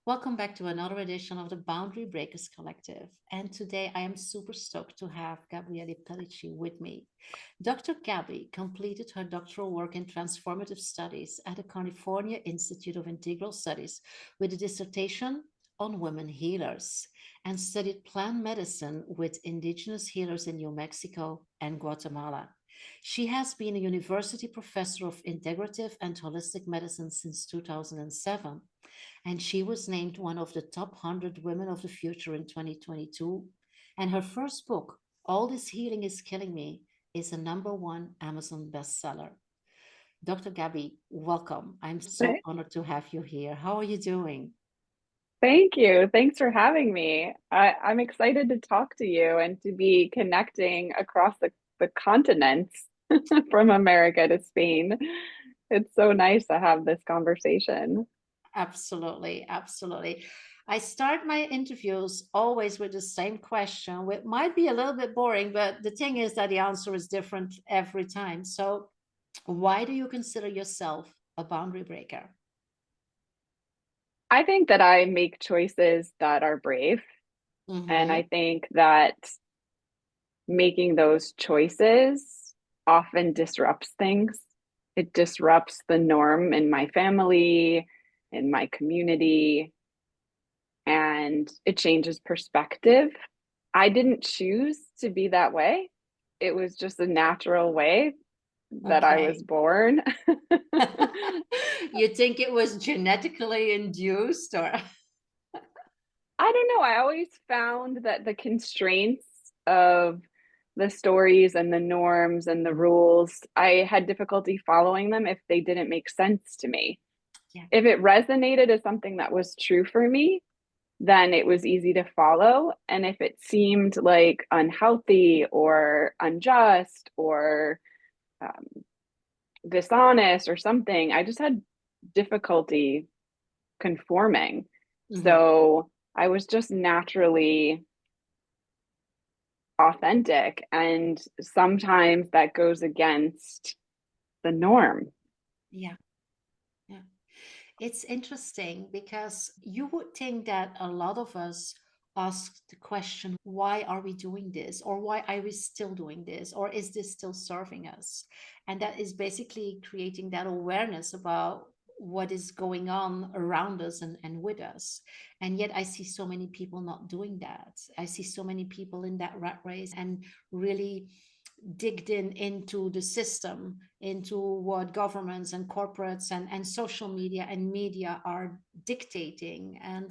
Welcome back to another edition of the Boundary Breakers Collective. And today I am super stoked to have Gabrielle Pelicci with me. Dr. Gabby completed her doctoral work in transformative studies at the California Institute of Integral Studies with a dissertation on women healers and studied plant medicine with indigenous healers in New Mexico and Guatemala. She has been a university professor of integrative and holistic medicine since 2007, and she was named one of the top 100 women of the future in 2022. And her first book, All This Healing is Killing Me, is a number one Amazon bestseller. Dr. Gabby, welcome. I'm so Th- honored to have you here. How are you doing? Thank you. Thanks for having me. I'm excited to talk to you and to be connecting across the continents from America to Spain. It's so nice to have this conversation. Absolutely, absolutely. I start my interviews always with the same question, which might be a little bit boring, but the thing is that the answer is different every time. So, why do you consider yourself a boundary breaker? I think that I make choices that are brave, and Mm-hmm. I think that making those choices often disrupts things. It disrupts the norm in my family, in my community, and it changes perspective. I didn't choose to be that way. It was just a natural way that I was Okay. born. You think it was genetically induced or I don't know. I always found that the constraints of the stories and the norms and the rules, I had difficulty following them if they didn't make sense to me. yeah. If it resonated as something that was true for me, then it was easy to follow. And if it seemed like unhealthy or unjust or um, dishonest or something, I just had difficulty conforming. Mhm. So I was just naturally authentic. And sometimes that goes against the norm. Yeah. Yeah. It's interesting because you would think that a lot of us ask the question, why are we doing this? Or why are we still doing this? Or is this still serving us? And that is basically creating that awareness about what is going on around us and with us. And yet I see so many people not doing that. I see so many people in that rat race and really digged in into the system, into what governments and corporates and social media and media are dictating. And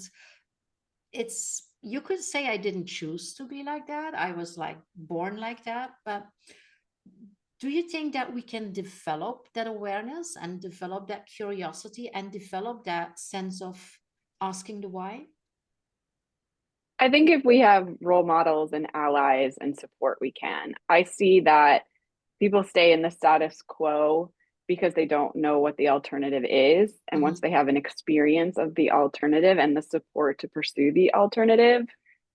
it's, you could say I didn't choose to be like that. I was like born like that. But do you think that we can develop that awareness and develop that curiosity and develop that sense of asking the why? I think if we have role models and allies and support, we can. I see that people stay in the status quo because they don't know what the alternative is. And once Mhm. they have an experience of the alternative and the support to pursue the alternative,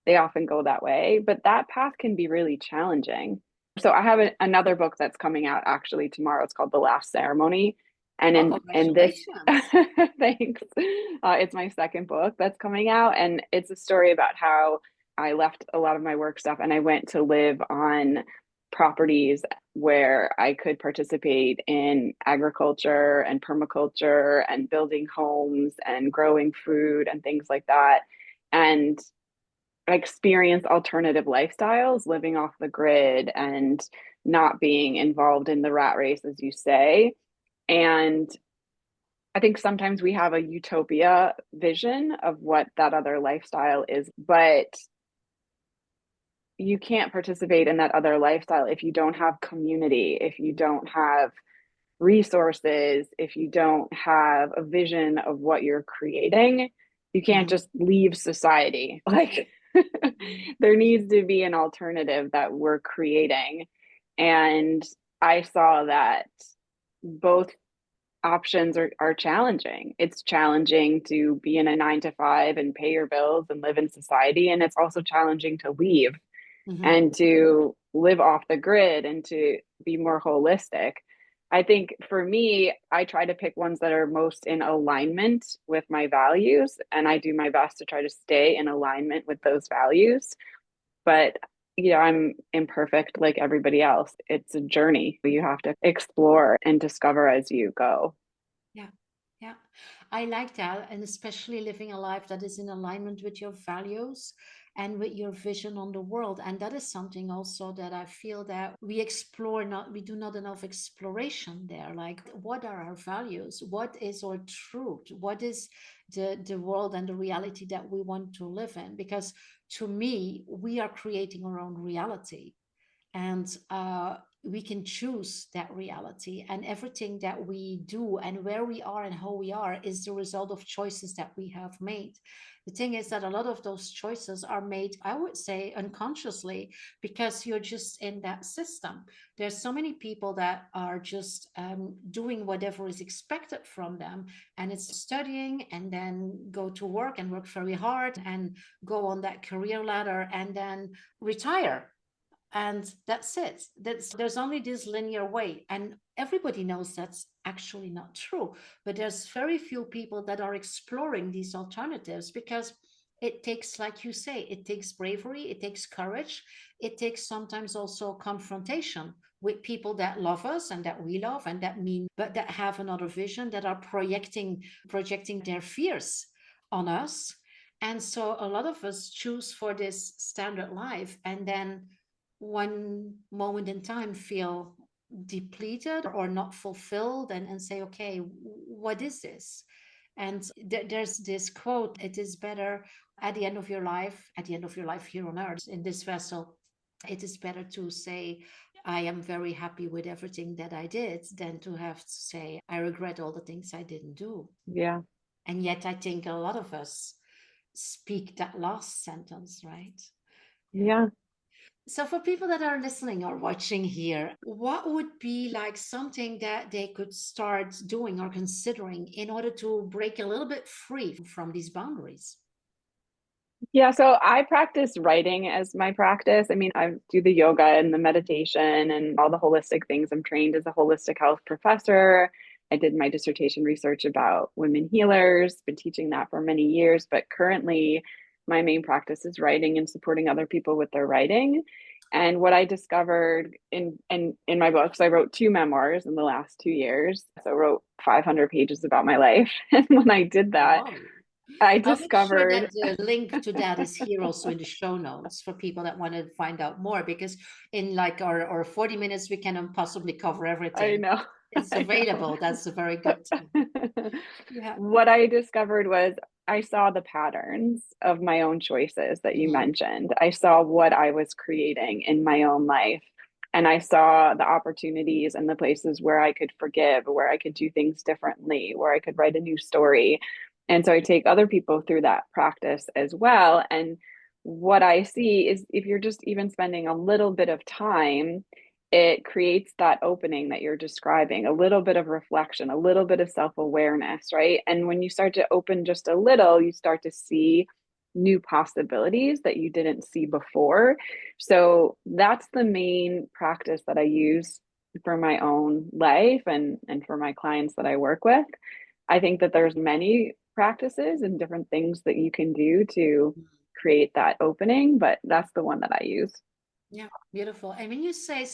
they often go that way. But that path can be really challenging. So I have another book that's coming out actually tomorrow. It's called The Last Ceremony. And Oh, in this, congratulations. thanks. It's my second book that's coming out, and it's a story about how I left a lot of my work stuff and I went to live on properties where I could participate in agriculture and permaculture and building homes and growing food and things like that. And experience alternative lifestyles, living off the grid and not being involved in the rat race, as you say. And I think sometimes we have a utopia vision of what that other lifestyle is, but you can't participate in that other lifestyle if you don't have community, if you don't have resources, if you don't have a vision of what you're creating. You can't Mhm. just leave society. Like there needs to be an alternative that we're creating. And I saw that both options are challenging. It's challenging to be in a 9 to 5 and pay your bills and live in society. And it's also challenging to leave Mhm. and to live off the grid and to be more holistic. I think for me, I try to pick ones that are most in alignment with my values, and I do my best to try to stay in alignment with those values. But I'm imperfect like everybody else. It's a journey you have to explore and discover as you go. Yeah. Yeah. I like that. And especially living a life that is in alignment with your values and with your vision on the world. And that is something also that I feel that we do not enough exploration there. Like, what are our values? What is our truth? What is the world and the reality that we want to live in? Because to me, we are creating our own reality, and we can choose that reality, and everything that we do and where we are and how we are is the result of choices that we have made. The thing is that a lot of those choices are made, I would say, unconsciously, because you're just in that system. There's so many people that are just doing whatever is expected from them, and it's studying and then go to work and work very hard and go on that career ladder and then retire, and that's it. There's only this linear way, and everybody knows that's actually not true. But there's very few people that are exploring these alternatives, because it takes, like you say, it takes bravery, it takes courage, it takes sometimes also confrontation with people that love us and that we love and that mean, but that have another vision, that are projecting their fears on us. And so a lot of us choose for this standard life, and then one moment in time feel depleted or not fulfilled, and say, okay, what is this? And there's this quote: it is better at the end of your life, here on earth in this vessel, it is better to say, I am very happy with everything that I did, than to have to say, I regret all the things I didn't do. Yeah. And yet I think a lot of us speak that last sentence, right? Yeah. Yeah. So, for people that are listening or watching here, what would be like something that they could start doing or considering in order to break a little bit free from these boundaries? Yeah, so I practice writing as my practice. I mean, I do the yoga and the meditation and all the holistic things. I'm trained as a holistic health professor. I did my dissertation research about women healers, been teaching that for many years, but currently my main practice is writing and supporting other people with their writing. And what I discovered in my books, I wrote two memoirs in the last 2 years. So I wrote 500 pages about my life. And when I did that, Wow. I I'll make sure discovered that the link to that is here also in the show notes for people that want to find out more, because in like our 40 minutes, we can possibly cover I everything. know. It's I know. available. That's a very good thing. Yeah. What I discovered was I saw the patterns of my own choices that you Mhm. mentioned. I saw what I was creating in my own life. And I saw the opportunities and the places where I could forgive, where I could do things differently, where I could write a new story. And so I take other people through that practice as well. And what I see is if you're just even spending a little bit of time, it creates that opening that you're describing, a little bit of reflection, a little bit of self-awareness, right? And when you start to open just a little, you start to see new possibilities that you didn't see before. So that's the main practice that I use for my own life and for my clients that I work with. I think that there's many practices and different things that you can do to create that opening, but that's the one that I use. Yeah, beautiful. And when you say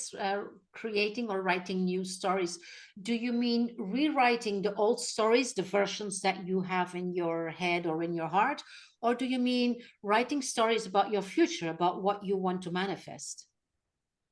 creating or writing new stories, do you mean rewriting the old stories, the versions that you have in your head or in your heart? Or do you mean writing stories about your future, about what you want to manifest?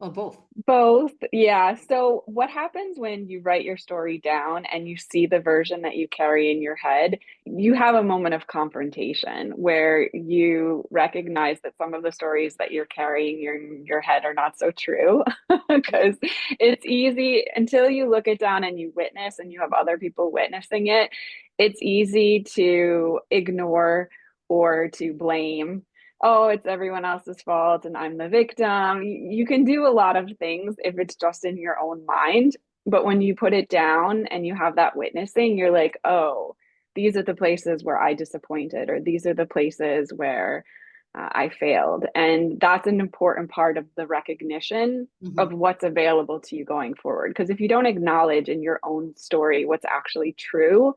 Or both? Both, yeah. So, what happens when you write your story down and you see the version that you carry in your head? You have a moment of confrontation where you recognize that some of the stories that you're carrying in your head are not so true. Yeah. Because it's easy until you look it down and you witness and you have other people witnessing it, it's easy to ignore or to blame. Oh, it's everyone else's fault and I'm the victim. You can do a lot of things if it's just in your own mind. But when you put it down and you have that witnessing, you're like, oh, these are the places where I disappointed, or these are the places where I failed. And that's an important part of the recognition of Mhm. what's available to you going forward. Because if you don't acknowledge in your own story what's actually true,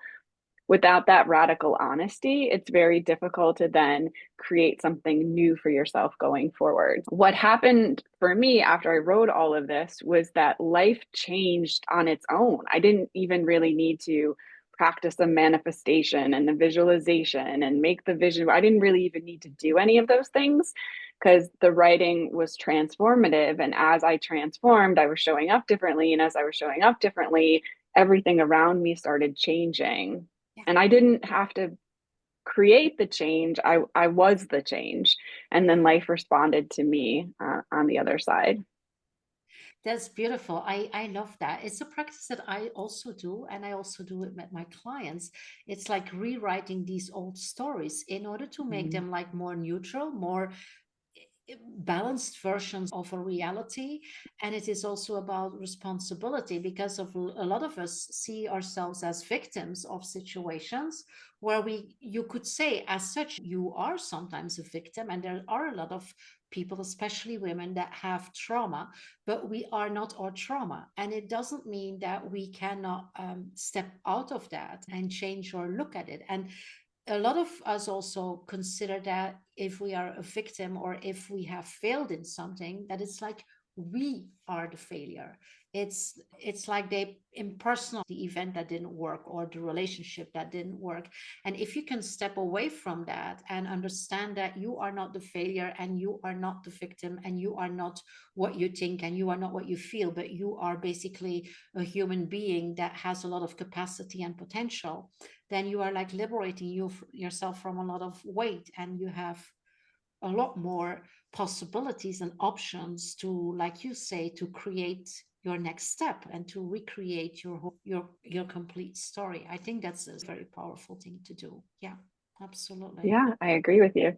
without that radical honesty, it's very difficult to then create something new for yourself going forward. What happened for me after I wrote all of this was that life changed on its own. I didn't even really need to practice the manifestation and the visualization and make the vision. I didn't really even need to do any of those things because the writing was transformative. And as I transformed, I was showing up differently. And as I was showing up differently, everything around me started changing, Yeah. and I didn't have to create the change. I was the change, and then life responded to me on the other side. That's beautiful. I love that. It's a practice that I also do, and I also do it with my clients. It's like rewriting these old stories in order to make Mm. them like more neutral, more balanced versions of a reality. And it is also about responsibility, because of a lot of us see ourselves as victims of situations where we, you could say as such, you are sometimes a victim, and there are a lot of people, especially women, that have trauma, but we are not our trauma. And it doesn't mean that we cannot step out of that and change or look at it. And a lot of us also consider that if we are a victim or if we have failed in something, that it's like we are the failure. It's like they impersonal the event that didn't work or the relationship that didn't work. And if you can step away from that and understand that you are not the failure, and you are not the victim, and you are not what you think, and you are not what you feel, but you are basically a human being that has a lot of capacity and potential, then you are like liberating yourself from a lot of weight, and you have a lot more possibilities and options to, like you say, to create your next step and to recreate your complete story. I think that's a very powerful thing to do. Yeah, absolutely. Yeah, I agree with you.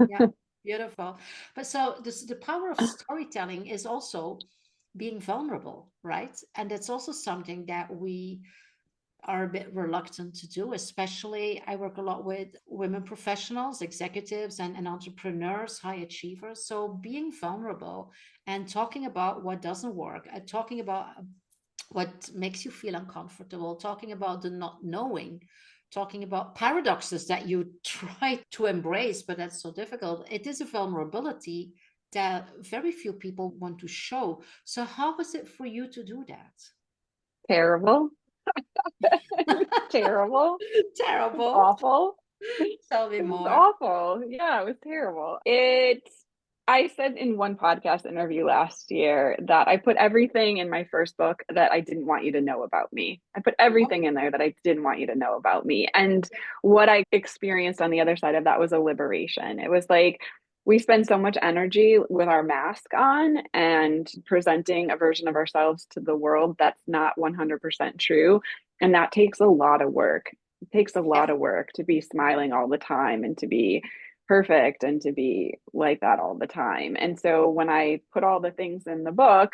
Yeah, beautiful. But so this, the power of storytelling is also being vulnerable, right? And that's also something that we are a bit reluctant to do. Especially, I work a lot with women professionals, executives, and entrepreneurs, high achievers. So being vulnerable and talking about what doesn't work, talking about what makes you feel uncomfortable, talking about the not knowing, talking about paradoxes that you try to embrace, but that's so difficult. It is a vulnerability that very few people want to show. So how was it for you to do that? Terrible. It was terrible. It was Terrible. awful. Tell me It was more. awful. Yeah, it was terrible. I said in one podcast interview last year that I put everything in my first book that I didn't want you to know about me. I put Oh, everything in there that I didn't want you to know about me. And what I experienced on the other side of that was a liberation. It was like we spend so much energy with our mask on and presenting a version of ourselves to the world that's not 100% true. And that takes a lot of work. It takes a yeah. lot of work to be smiling all the time and to be perfect and to be like that all the time. And so when I put all the things in the book,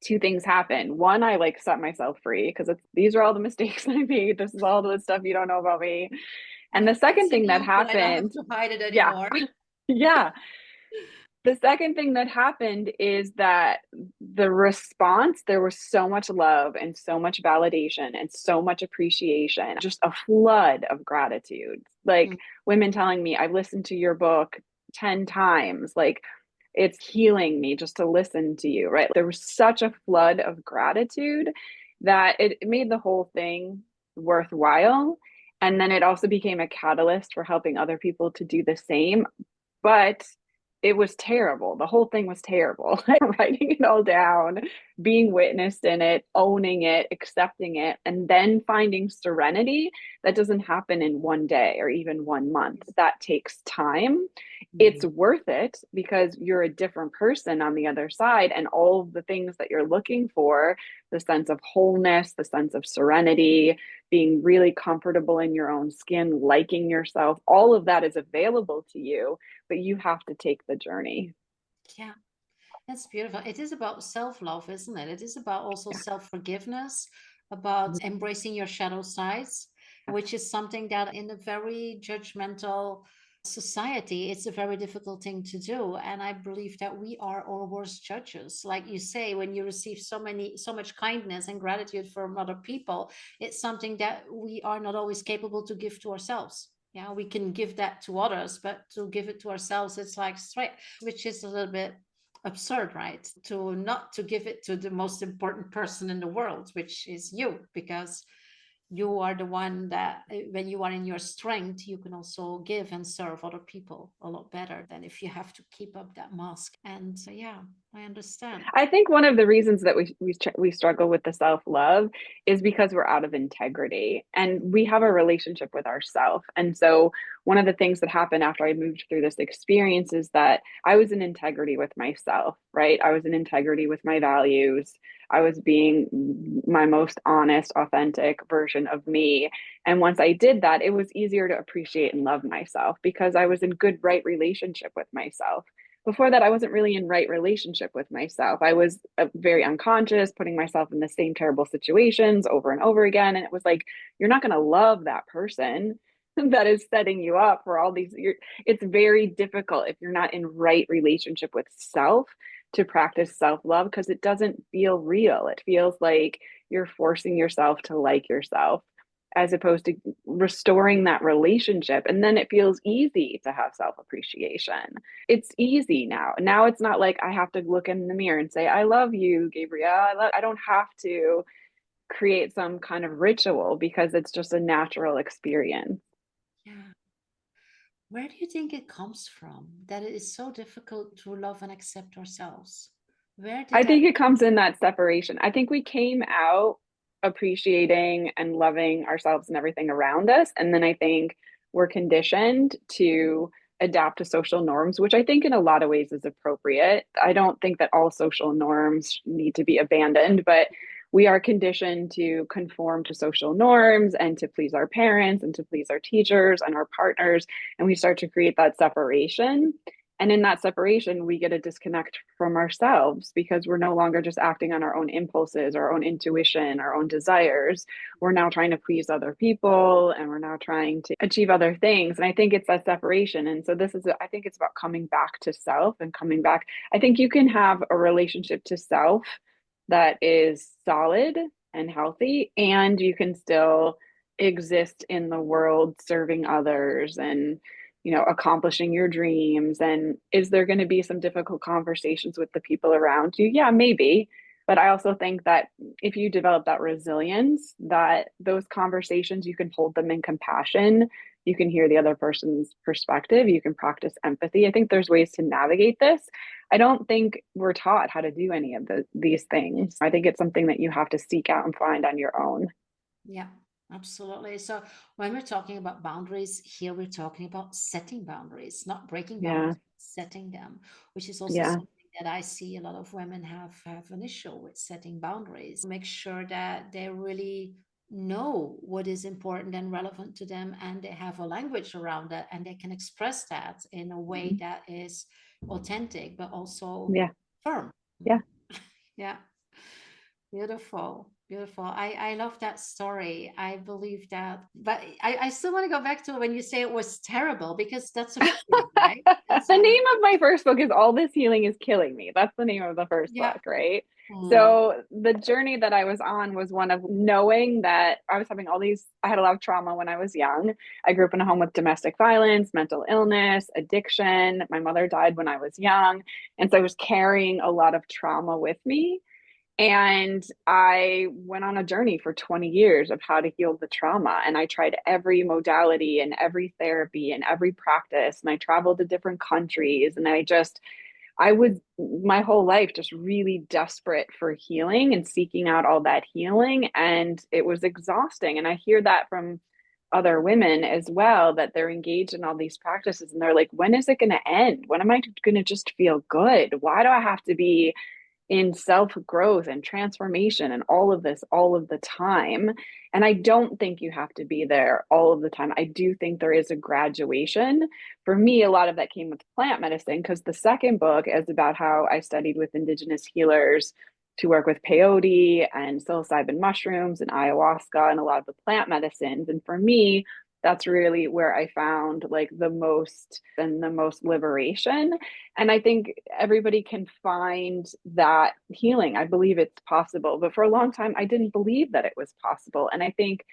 two things happen. One, I like set myself free because these are all the mistakes I made. This is all the stuff you don't know about me. And the second It's in thing the that open. I don't have happened, to hide it yeah, anymore. yeah. The second thing that happened is that the response, there was so much love and so much validation and so much appreciation, just a flood of gratitude. Mm, Like women telling me, I've listened to your book 10 times. Like it's healing me just to listen to you, right? There was such a flood of gratitude that it made the whole thing worthwhile. And then it also became a catalyst for helping other people to do the same, but it was terrible. The whole thing was terrible. Writing it all down, being witnessed in it, owning it, accepting it, and then finding serenity that doesn't happen in one day or even 1 month. That takes time. It's mm, worth it because you're a different person on the other side, and all of the things that you're looking for, the sense of wholeness, the sense of serenity, being really comfortable in your own skin, liking yourself, all of that is available to you, but you have to take the journey. yeah, that's beautiful. It is about self-love, isn't it? It is about also Yeah. self-forgiveness, about embracing your shadow sides, which is something that in a very judgmental society, it's a very difficult thing to do. And I believe that we are our worst judges. Like you say, when you receive so much kindness and gratitude from other people, it's something that we are not always capable to give to ourselves. Yeah, we can give that to others, but to give it to ourselves, it's like straight, which is a little bit absurd, right? To not to give it to the most important person in the world, which is you, because you are the one that when you are in your strength, you can also give and serve other people a lot better than if you have to keep up that mask. And yeah, I understand. I think one of the reasons that we struggle with the self-love is because we're out of integrity and we have a relationship with ourself. And so one of the things that happened after I moved through this experience is that I was in integrity with myself, right? I was in integrity with my values. I was being my most honest, authentic version of me. And once I did that, it was easier to appreciate and love myself because I was in good, right relationship with myself. Before that, I wasn't really in right relationship with myself. I was very unconscious, putting myself in the same terrible situations over and over again. And it was like, you're not going to love that person that is setting you up for all these. It's very difficult if you're not in right relationship with self to practice self-love because it doesn't feel real. It feels like you're forcing yourself to like yourself as opposed to restoring that relationship. And then it feels easy to have self appreciation. It's easy now. Now it's not like I have to look in the mirror and say, I love you, Gabrielle. I don't have to create some kind of ritual because it's just a natural experience. Yeah. Where do you think it comes from that it is so difficult to love and accept ourselves? Where did I that think it comes in that separation. I think we came out appreciating and loving ourselves and everything around us. And then I think we're conditioned to adapt to social norms, which I think in a lot of ways is appropriate. I don't think that all social norms need to be abandoned, but we are conditioned to conform to social norms and to please our parents and to please our teachers and our partners. And we start to create that separation. And in that separation, we get a disconnect from ourselves because we're no longer just acting on our own impulses, our own intuition, our own desires. We're now trying to please other people and we're now trying to achieve other things. And I think it's that separation. And so I think it's about coming back to self and coming back. I think you can have a relationship to self that is solid and healthy, and you can still exist in the world serving others and accomplishing your dreams. And is there going to be some difficult conversations with the people around you? Yeah, maybe. But I also think that if you develop that resilience, that those conversations, you can hold them in compassion. You can hear the other person's perspective. You can practice empathy. I think there's ways to navigate this. I don't think we're taught how to do any of these things. I think it's something that you have to seek out and find on your own. Yeah, absolutely. So when we're talking about boundaries, here we're talking about setting boundaries, not breaking Yeah. boundaries, setting them, which is also Yeah. something that I see a lot of women have an issue with setting boundaries. Make sure that they really know what is important and relevant to them, and they have a language around that, and they can express that in a way that is authentic, but also Yeah. firm. Yeah. Yeah. Beautiful, beautiful. I love that story. I believe that, but I still want to go back to when you say it was terrible because that's a feeling, right? It's The name of my first book is All This Healing is Killing Me. That's the name of the first yeah. book, right? Mm, So the journey that I was on was one of knowing that I was having I had a lot of trauma when I was young. I grew up in a home with domestic violence, mental illness, addiction. My mother died when I was young. And so I was carrying a lot of trauma with me. And I went on a journey for 20 years of how to heal the trauma. And I tried every modality and every therapy and every practice. And I traveled to different countries. And I was my whole life just really desperate for healing and seeking out all that healing. And it was exhausting. And I hear that from other women as well, that they're engaged in all these practices and they're like, when is it going to end? When am I going to just feel good? Why do I have to be in self growth and transformation and all of this all of the time? And I don't think you have to be there all of the time. I do think there is a graduation. For me, a lot of that came with plant medicine because the second book is about how I studied with indigenous healers to work with peyote and psilocybin mushrooms and ayahuasca and a lot of the plant medicines. And for me, That's really where I found like the most and the most liberation. And I think everybody can find that healing. I believe it's possible. But for a long time, I didn't believe that it was possible. And I think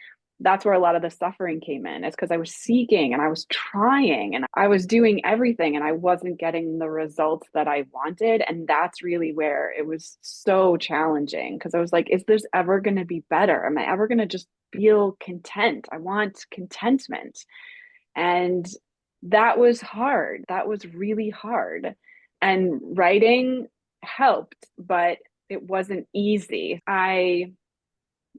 that's where a lot of the suffering came in. It's because I was seeking and I was trying and I was doing everything and I wasn't getting the results that I wanted. And that's really where it was so challenging because I was like, is this ever going to be better? Am I ever going to just feel content? I want contentment. And that was hard. That was really hard. And writing helped, but it wasn't easy. I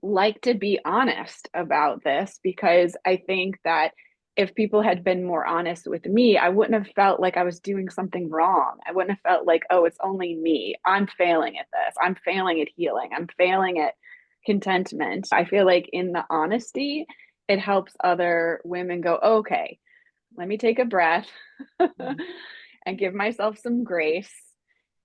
like to be honest about this because I think that if people had been more honest with me, I wouldn't have felt like I was doing something wrong. I wouldn't have felt like, oh, it's only me. I'm failing at this. I'm failing at healing. I'm failing at contentment. I feel like in the honesty, it helps other women go, okay, let me take a breath Mhm. and give myself some grace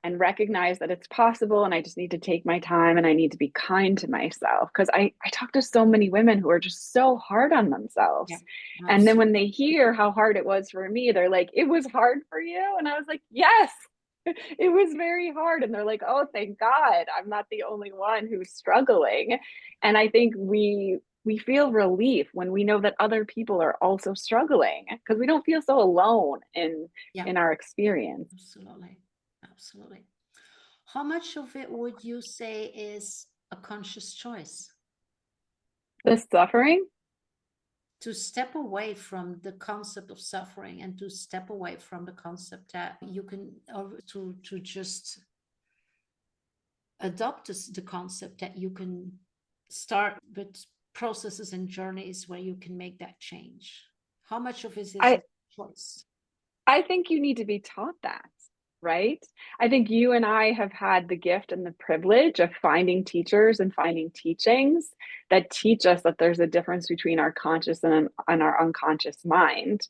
and recognize that it's possible and I just need to take my time and I need to be kind to myself because I talk to so many women who are just so hard on Yeah, themselves. And then when absolutely. they hear how hard it was for me, they're like, it was hard for you? And I was like, yes, it was very hard. And they're like, oh, thank God I'm not the only one who's struggling. And I think we feel relief when we know that other people are also struggling because we don't feel so alone Yeah, in our experience. absolutely. Absolutely. How much of it would you say is a conscious choice The suffering, to step away from the concept of suffering and to step away from the concept that you can, or to just adopt the concept that you can start with processes and journeys where you can make that change? How much of it is I a choice? I think you need to be taught that, right? I think you and I have had the gift and the privilege of finding teachers and finding teachings that teach us that there's a difference between our conscious and our unconscious mind.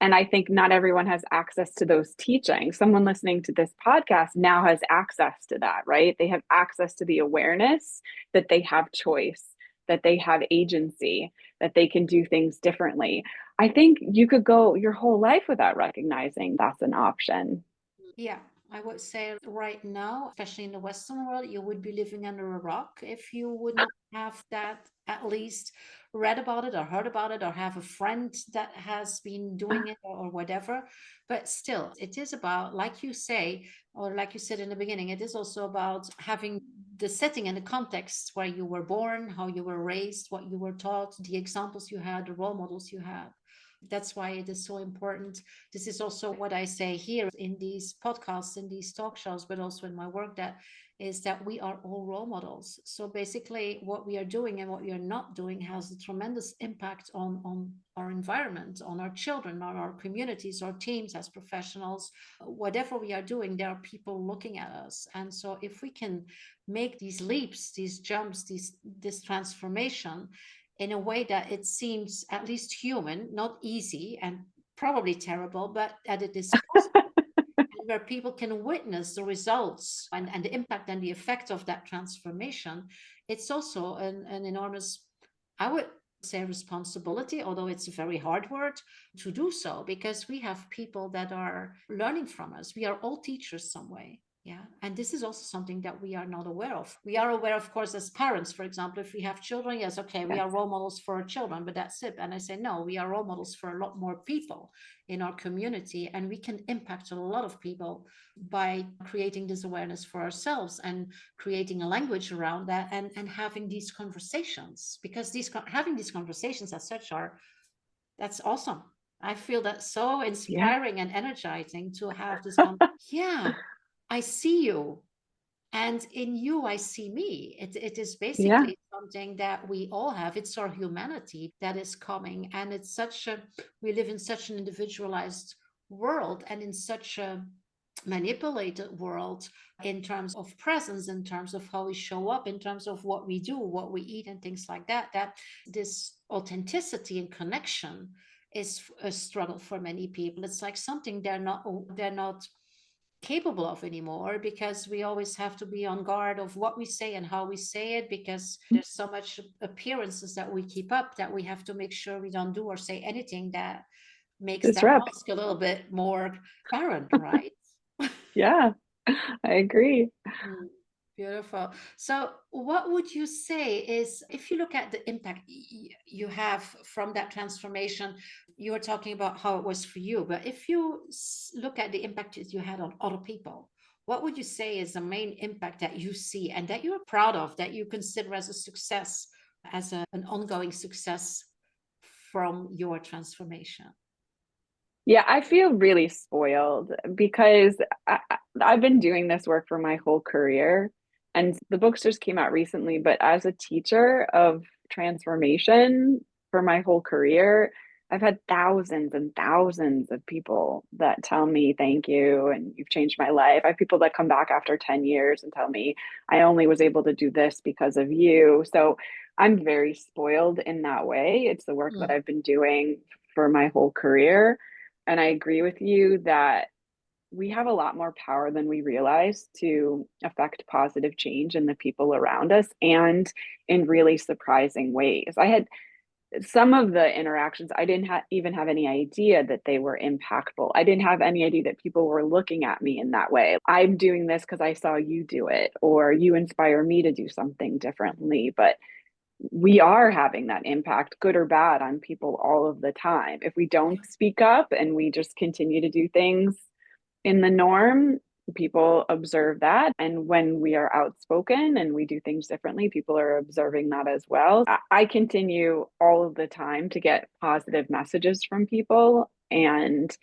And I think not everyone has access to those teachings. Someone listening to this podcast now has access to that, right? They have access to the awareness that they have choice, that they have agency, that they can do things differently. I think you could go your whole life without recognizing that's an option. Yeah, I would say right now, especially in the Western world, you would be living under a rock if you would not have that at least read about it or heard about it or have a friend that has been doing it or whatever. But still, it is about, like you say, or like you said in the beginning, it is also about having the setting and the context where you were born, how you were raised, what you were taught, the examples you had, the role models you had. That's why it is so important. This is also what I say here in these podcasts, in these talk shows, but also in my work, that is that we are all role models. So basically what we are doing and what we are not doing has a tremendous impact on our environment, on our children, on our communities, our teams as professionals. Whatever we are doing, there are people looking at us. And so if we can make these leaps, these jumps, this transformation in a way that it seems at least human, not easy and probably terrible, but that it is possible, and where people can witness the results and the impact and the effect of that transformation. It's also an enormous, I would say, responsibility, although it's a very hard word to do so, because we have people that are learning from us. We are all teachers some way. Yeah. And this is also something that we are not aware of. We are aware, of course, as parents, for example, if we have children, yes, okay, we Yes. are role models for our children, but that's it. And I say, no, we are role models for a lot more people in our community. And we can impact a lot of people by creating this awareness for ourselves and creating a language around that, and having these conversations, because having these conversations as such are, that's awesome. I feel that so Yeah. inspiring and energizing to have this yeah, I see you, and in you I see me. It is Yeah. basically something that we all have. It's our humanity that is coming, and it's such a, we live in such an individualized world and in such a manipulated world in terms of presence, in terms of how we show up, in terms of what we do, what we eat, and things like that, that this authenticity and connection is a struggle for many people. It's like something they're not capable of anymore, because we always have to be on guard of what we say and how we say it, because there's so much appearances that we keep up, that we have to make sure we don't do or say anything that makes that Disrupt. mask a little bit more apparent, right? Yeah, I agree. Mm, beautiful. So, what would you say is, if you look at the impact you have from that transformation, you were talking about how it was for you, but if you look at the impact that you had on other people, what would you say is the main impact that you see and that you're proud of, that you consider as a success, as an ongoing success from your transformation? Yeah, I feel really spoiled because I've been doing this work for my whole career. And the books just came out recently, but as a teacher of transformation for my whole career, I've had thousands and thousands of people that tell me thank you and you've changed my life. I have people that come back after 10 years and tell me I only was able to do this because of you. So I'm very spoiled in that way. It's the work that Mm, I've been doing for my whole career. And I agree with you that we have a lot more power than we realize to affect positive change in the people around us and in really surprising ways. I had some of the interactions, I didn't even have any idea that they were impactful. I didn't have any idea that people were looking at me in that way. I'm doing this because I saw you do it, or you inspire me to do something differently. But we are having that impact, good or bad, on people all of the time. If we don't speak up and we just continue to do things in the norm, people observe that. And when we are outspoken and we do things differently, people are observing that as well. I continue all of the time to get positive messages from people. And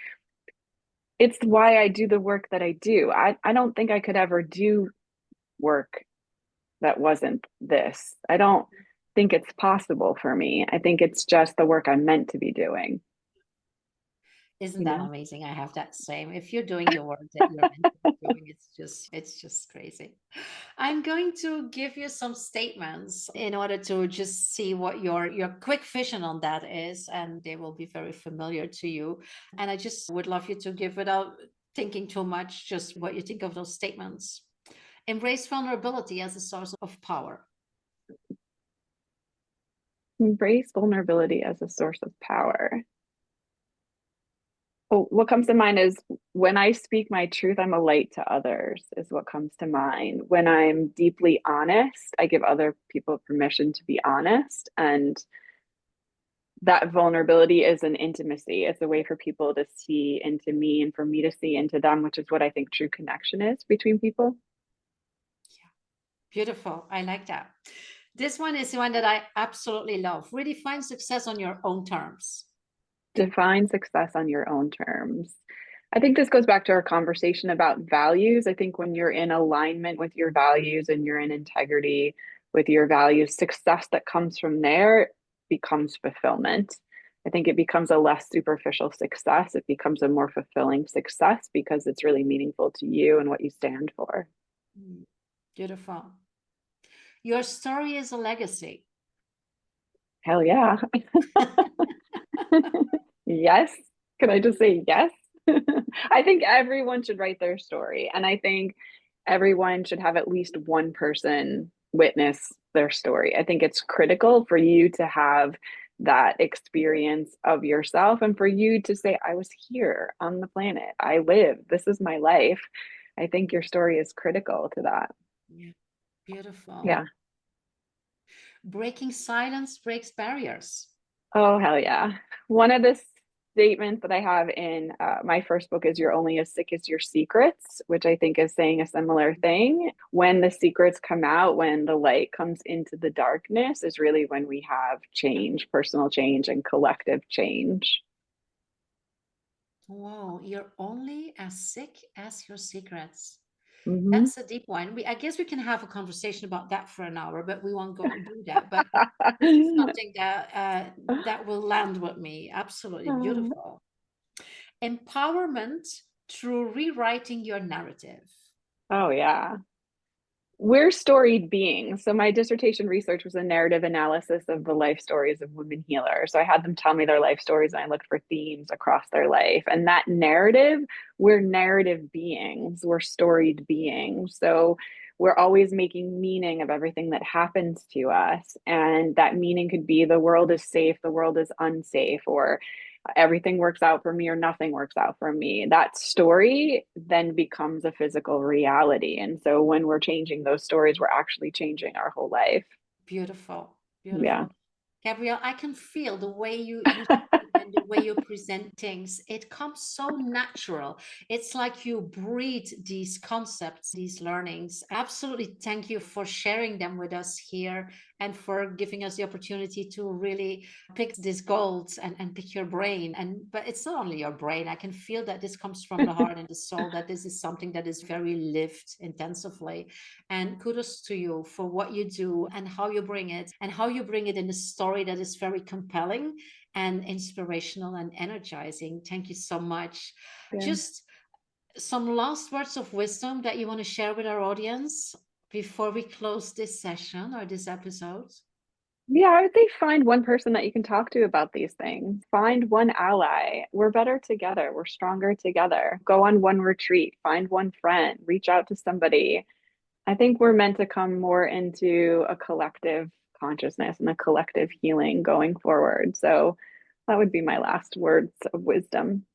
it's why I do the work that I do. I don't think I could ever do work that wasn't this. I don't think it's possible for me. I think it's just the work I'm meant to be doing, isn't you that know? amazing? I have that same. If you're doing the work that you're meant to be doing, it's just crazy. I'm going to give you some statements in order to just see what your quick vision on that is, and they will be very familiar to you. And I just would love you to give, without thinking too much, just what you think of those statements. Embrace vulnerability as a source of power. Embrace vulnerability as a source of power. Oh, what comes to mind is when I speak my truth, I'm a light to others, is what comes to mind. When I'm deeply honest, I give other people permission to be honest. And that vulnerability is an intimacy. It's a way for people to see into me and for me to see into them, which is what I think true connection is between people. Beautiful. I like that. This one is one that I absolutely love. Redefine success on your own terms. Define success on your own terms. I think this goes back to our conversation about values. I think when you're in alignment with your values and you're in integrity with your values, success that comes from there becomes fulfillment. I think it becomes a less superficial success. It becomes a more fulfilling success because it's really meaningful to you and what you stand for. Mm, beautiful. Your story is a legacy. Hell yeah. Yes. Can I just say yes? I think everyone should write their story. And I think everyone should have at least one person witness their story. I think it's critical for you to have that experience of yourself and for you to say, I was here on the planet. I lived. This is my life. I think your story is critical to that. Yeah, beautiful. Yeah. Breaking silence breaks barriers. Oh, hell yeah. One of the statements that I have in my first book is You're only as sick as your secrets, which I think is saying a similar thing. When the secrets come out, when the light comes into the darkness, is really when we have change, personal change, and collective change. Whoa, you're only as sick as your secrets. Hmm. That's a deep one. I guess we can have a conversation about that for an hour, but we won't go do that. But this is something that that will land with me. Absolutely beautiful. Empowerment through rewriting your narrative. Oh, yeah. We're storied beings. So my dissertation research was a narrative analysis of the life stories of women healers. So I had them tell me their life stories and I looked for themes across their life. And that narrative, we're narrative beings, we're storied beings. So we're always making meaning of everything that happens to us. And that meaning could be the world is safe, the world is unsafe, or everything works out for me or nothing works out for me. That story then becomes a physical reality. And so when we're changing those stories, we're actually changing our whole life. Beautiful, Yeah. beautiful. Gabrielle, I can feel the way you speak and the way you present things. It comes so natural. It's like you breathe these concepts, these learnings. Absolutely. Thank you for sharing them with us here and for giving us the opportunity to really pick this gold and pick your brain. But it's not only your brain. I can feel that this comes from the heart and the soul, that this is something that is very lived intensively. And kudos to you for what you do and how you bring it in a story that is very compelling and inspirational and energizing. Thank you so much. Yeah. Just some last words of wisdom that you want to share with our audience before we close this session or this episode. Yeah, I would say find one person that you can talk to about these things. Find one ally. We're better together. We're stronger together. Go on one retreat. Find one friend. Reach out to somebody. I think we're meant to come more into a collective consciousness and a collective healing going forward. So that would be my last words of wisdom.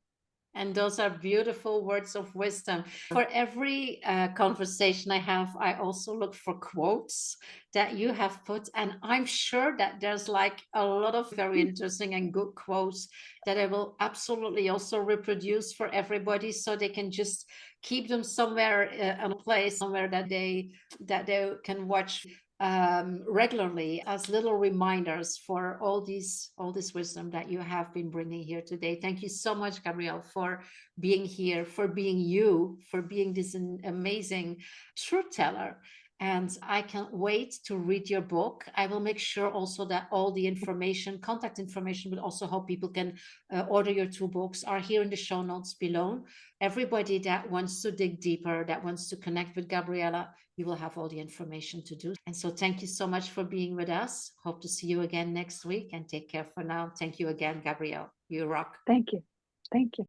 And those are beautiful words of wisdom. For every conversation I have, I also look for quotes that you have put. And I'm sure that there's like a lot of very interesting and good quotes that I will absolutely also reproduce for everybody so they can just keep them somewhere in a place somewhere that they can watch regularly as little reminders for all this wisdom that you have been bringing here today. Thank you so much, Gabrielle, for being here, for being you, for being this amazing truth teller. And I can't wait to read your book. I will make sure also that all the information, contact information, but also how people can order your two books are here in the show notes below. Everybody that wants to dig deeper, that wants to connect with Gabriella, you will have all the information to do. And so thank you so much for being with us. Hope to see you again next week and take care for now. Thank you again, Gabrielle. You rock. Thank you. Thank you.